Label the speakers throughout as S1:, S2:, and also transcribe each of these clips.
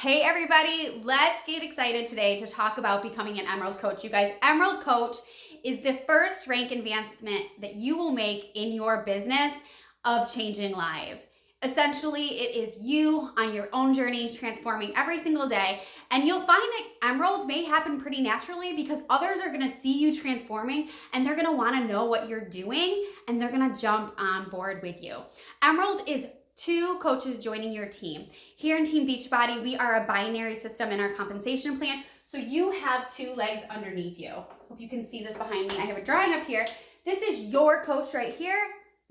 S1: Hey everybody, let's get excited today to talk about becoming an Emerald Coach. You guys, Emerald Coach is the first rank advancement that you will make in your business of changing lives. Essentially, it is you on your own journey transforming every single day, and you'll find that Emerald may happen pretty naturally because others are going to see you transforming and they're going to want to know what you're doing and they're going to jump on board with you. Emerald is 2 coaches joining your team. Here in Team Beachbody, we are a binary system in our compensation plan. So you have 2 legs underneath you. Hope you can see this behind me. I have a drawing up here. This is your coach right here.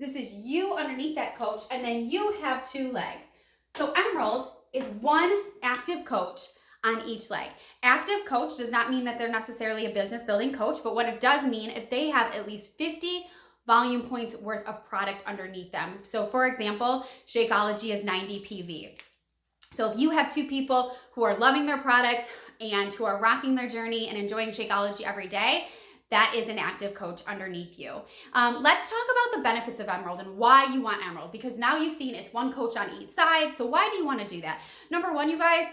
S1: This is you underneath that coach. And then you have 2 legs. So Emerald is 1 active coach on each leg. Active coach does not mean that they're necessarily a business building coach, but what it does mean if they have at least 50 volume points worth of product underneath them. So for example, Shakeology is 90 PV. So if you have 2 people who are loving their products and who are rocking their journey and enjoying Shakeology every day, that is an active coach underneath you. Let's talk about the benefits of Emerald and why you want Emerald, because now you've seen it's 1 coach on each side. So why do you want to do that? Number 1, you guys,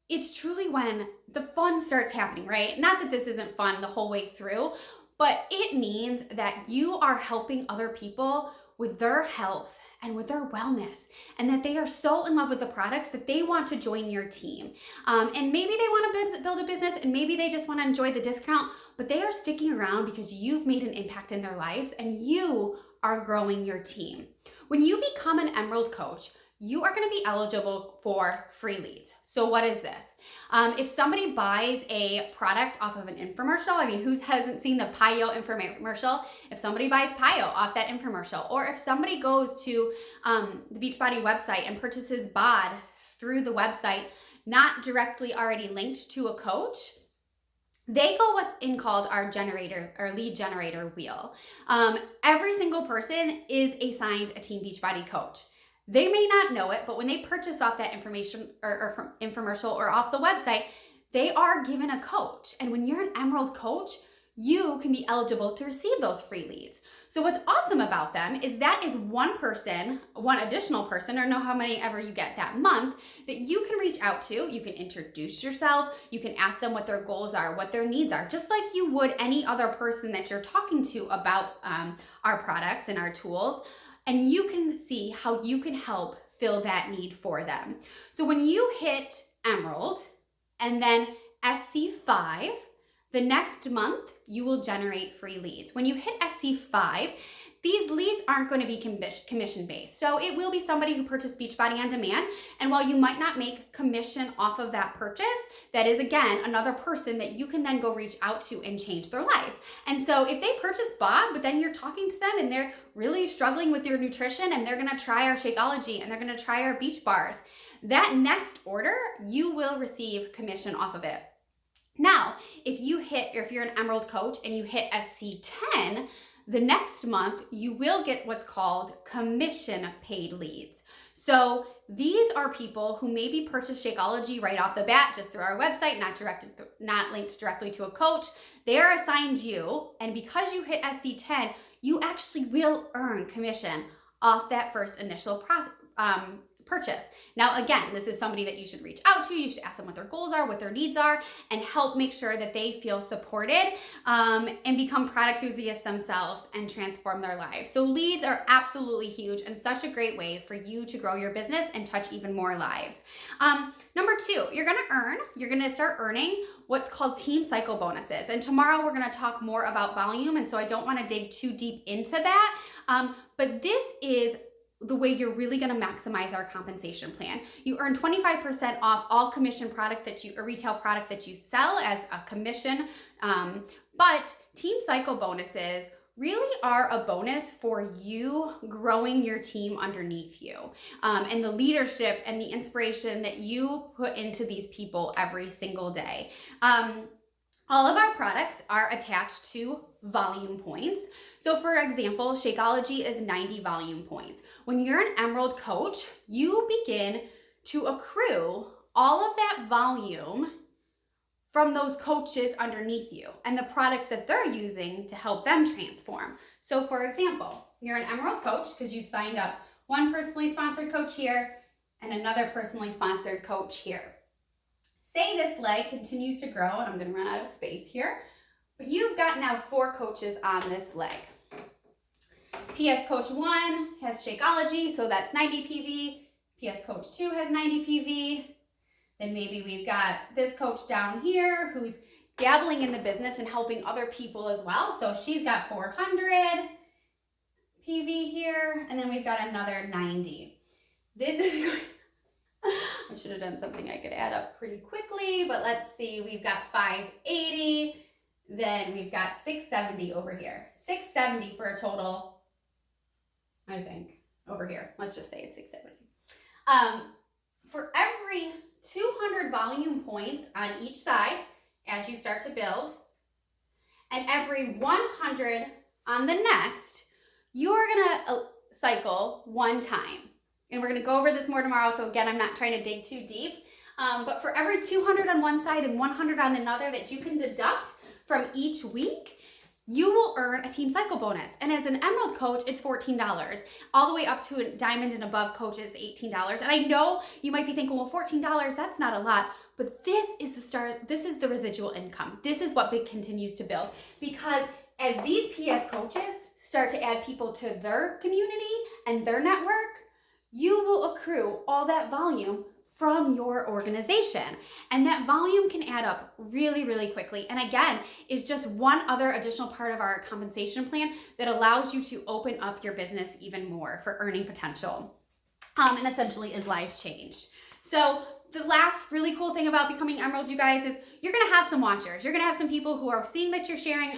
S1: it's truly when the fun starts happening, right? Not that this isn't fun the whole way through, but it means that you are helping other people with their health and with their wellness, and that they are so in love with the products that they want to join your team. And maybe they want to build a business and maybe they just want to enjoy the discount, but they are sticking around because you've made an impact in their lives and you are growing your team. When you become an Emerald Coach, you are going to be eligible for free leads. So what is this? If somebody buys a product off of an infomercial, I mean, who hasn't seen the PiYo infomercial? If somebody buys PiYo off that infomercial, or if somebody goes to the Beachbody website and purchases BOD through the website, not directly already linked to a coach, they go what's called our lead generator wheel. Every single person is assigned a Team Beachbody coach. They may not know it, but when they purchase off that information or from infomercial or off the website, they are given a coach. And when you're an Emerald Coach, you can be eligible to receive those free leads. So what's awesome about them is that is 1 person, 1 additional person, or know how many ever you get that month, that you can reach out to. You can introduce yourself. You can ask them what their goals are, what their needs are, just like you would any other person that you're talking to about our products and our tools. And you can see how you can help fill that need for them. So when you hit Emerald and then SC5, the next month you will generate free leads. When you hit SC5, these leads aren't going to be commission based. So it will be somebody who purchased Beachbody on demand. And while you might not make commission off of that purchase, that is again another person that you can then go reach out to and change their life. And so if they purchase BOD, but then you're talking to them and they're really struggling with their nutrition and they're going to try our Shakeology and they're going to try our beach bars, that next order, you will receive commission off of it. Now, if you're an Emerald Coach and you hit SC10, the next month, you will get what's called commission paid leads. So these are people who maybe purchase Shakeology right off the bat, just through our website, not linked directly to a coach. They are assigned you, and because you hit SC10, you actually will earn commission off that first initial purchase. Now, again, this is somebody that you should reach out to. You should ask them what their goals are, what their needs are, and help make sure that they feel supported and become product enthusiasts themselves and transform their lives. So leads are absolutely huge and such a great way for you to grow your business and touch even more lives. Number 2, you're going to start earning what's called team cycle bonuses. And tomorrow we're going to talk more about volume. And so I don't want to dig too deep into that. But this is the way you're really going to maximize our compensation plan. You earn 25% off all commission product or retail product that you sell as a commission. But team cycle bonuses really are a bonus for you growing your team underneath you, and the leadership and the inspiration that you put into these people every single day. All of our products are attached to volume points. So for example, Shakeology is 90 volume points. When you're an Emerald Coach, you begin to accrue all of that volume from those coaches underneath you and the products that they're using to help them transform. So for example, you're an Emerald Coach because you've signed up 1 personally sponsored coach here and another personally sponsored coach here. say this leg continues to grow, and I'm going to run out of space here, but you've got now 4 coaches on this leg. PS Coach 1 has Shakeology, so that's 90 PV. PS Coach 2 has 90 PV. Then maybe we've got this coach down here who's dabbling in the business and helping other people as well. So she's got 400 PV here, and then we've got another 90. This is, I should have done something I could add up pretty quickly, but let's see, we've got 580, then we've got 670 over here. 670 for a total, I think, over here. Let's just say it's 670. For every 200 volume points on each side as you start to build, and every 100 on the next, you're gonna cycle 1 time. And we're gonna go over this more tomorrow, so again, I'm not trying to dig too deep. But for every 200 on one side and 100 on another that you can deduct from each week, you will earn a team cycle bonus. And as an Emerald coach, it's $14. All the way up to a diamond and above coach is $18. And I know you might be thinking, well, $14, that's not a lot. But this is the start, this is the residual income. This is what Big continues to build. Because as these PS coaches start to add people to their community and their network, you will accrue all that volume from your organization. And that volume can add up really, really quickly. And again, is just one other additional part of our compensation plan that allows you to open up your business even more for earning potential. And essentially is lives changed. So the last really cool thing about becoming Emerald, you guys, is you're gonna have some watchers. You're gonna have some people who are seeing that you're sharing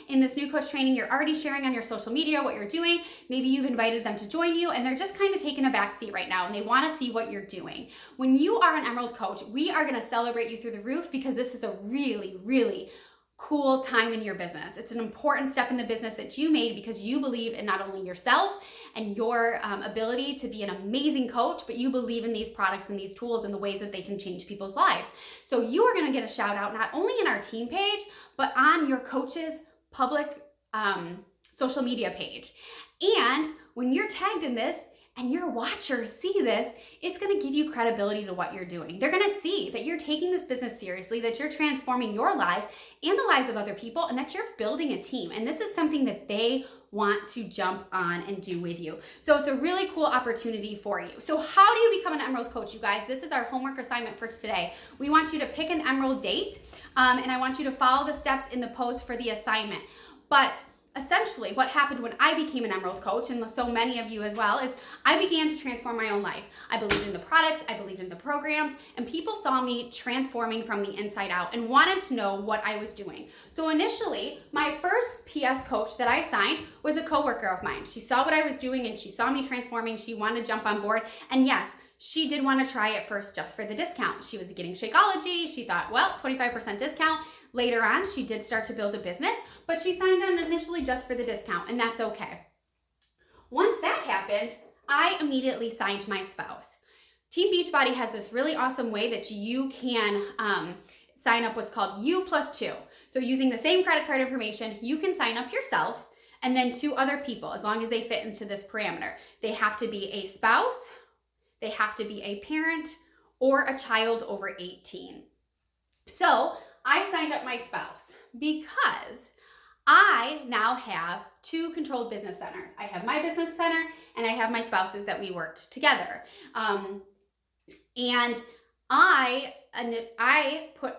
S1: in this new coach training. You're already sharing on your social media what you're doing. Maybe you've invited them to join you, and they're just kind of taking a back seat right now, and they wanna see what you're doing. When you are an Emerald coach, we are gonna celebrate you through the roof, because this is a really, really cool time in your business. It's an important step in the business that you made because you believe in not only yourself and your ability to be an amazing coach, but you believe in these products and these tools and the ways that they can change people's lives. So you are gonna get a shout out not only in our team page, but on your coach's public social media page. And when you're tagged in this, and your watchers see this, it's gonna give you credibility to what you're doing. They're gonna see that you're taking this business seriously, that you're transforming your lives and the lives of other people, and that you're building a team. And this is something that they want to jump on and do with you. So it's a really cool opportunity for you. So how do you become an Emerald coach, you guys? This is our homework assignment for today. We want you to pick an Emerald date, and I want you to follow the steps in the post for the assignment. But essentially, what happened when I became an Emerald coach, and so many of you as well, is I began to transform my own life. I believed in the products, I believed in the programs, and people saw me transforming from the inside out and wanted to know what I was doing. So initially, my first PS coach that I signed was a coworker of mine. She saw what I was doing and she saw me transforming. She wanted to jump on board. And yes, she did want to try it first just for the discount. She was getting Shakeology. She thought, well, 25% discount. Later on, she did start to build a business, but she signed on initially just for the discount, and that's okay. Once that happened, I immediately signed my spouse. Team Beachbody has this really awesome way that you can sign up what's called U+2. So using the same credit card information, you can sign up yourself and then 2 other people, as long as they fit into this parameter. They have to be a spouse, they have to be a parent, or a child over 18. So I signed up my spouse because I now have 2 controlled business centers. I have my business center and I have my spouse's that we worked together. And I put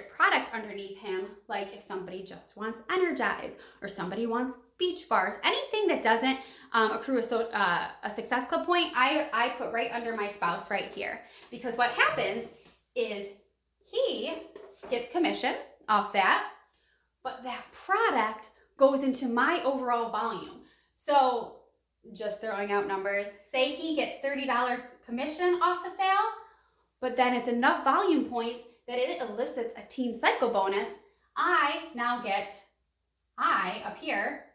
S1: product underneath him, like if somebody just wants Energize or somebody wants beach bars, anything that doesn't accrue a Success Club point, I put right under my spouse right here. Because what happens is he gets commission off that, but that product goes into my overall volume. So just throwing out numbers, say he gets $30 commission off a sale, but then it's enough volume points that it elicits a team cycle bonus. I up here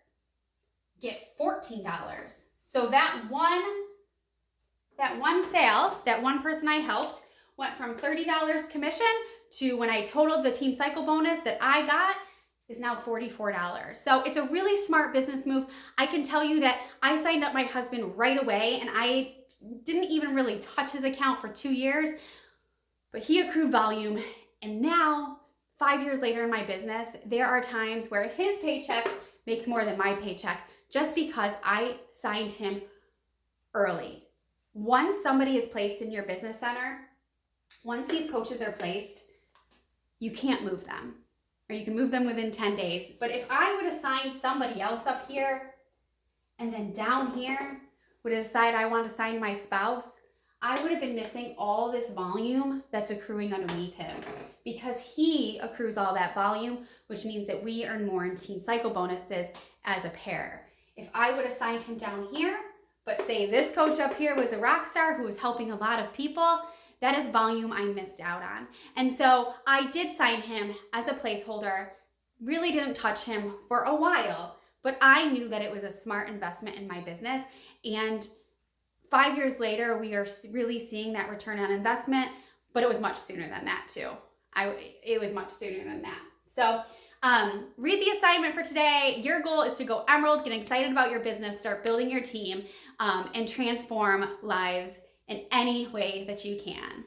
S1: get $14. So that one sale, that one person I helped, went from $30 commission to, when I totaled the team cycle bonus that I got, is now $44. So it's a really smart business move. I can tell you that I signed up my husband right away, and I didn't even really touch his account for 2 years, but he accrued volume And now, 5 years later in my business, there are times where his paycheck makes more than my paycheck just because I signed him early. Once somebody is placed in your business center, once these coaches are placed, you can't move them, or you can move them within 10 days. But if I would assign somebody else up here and then down here would decide I want to sign my spouse, I would have been missing all this volume that's accruing underneath him, because he accrues all that volume, which means that we earn more in Teen Cycle bonuses as a pair. If I would have signed him down here, but say this coach up here was a rock star who was helping a lot of people, that is volume I missed out on. And so I did sign him as a placeholder, really didn't touch him for a while, but I knew that it was a smart investment in my business. And 5 years later, we are really seeing that return on investment, but it was much sooner than that too. It was much sooner than that. So read the assignment for today. Your goal is to go emerald, get excited about your business, start building your team, and transform lives in any way that you can.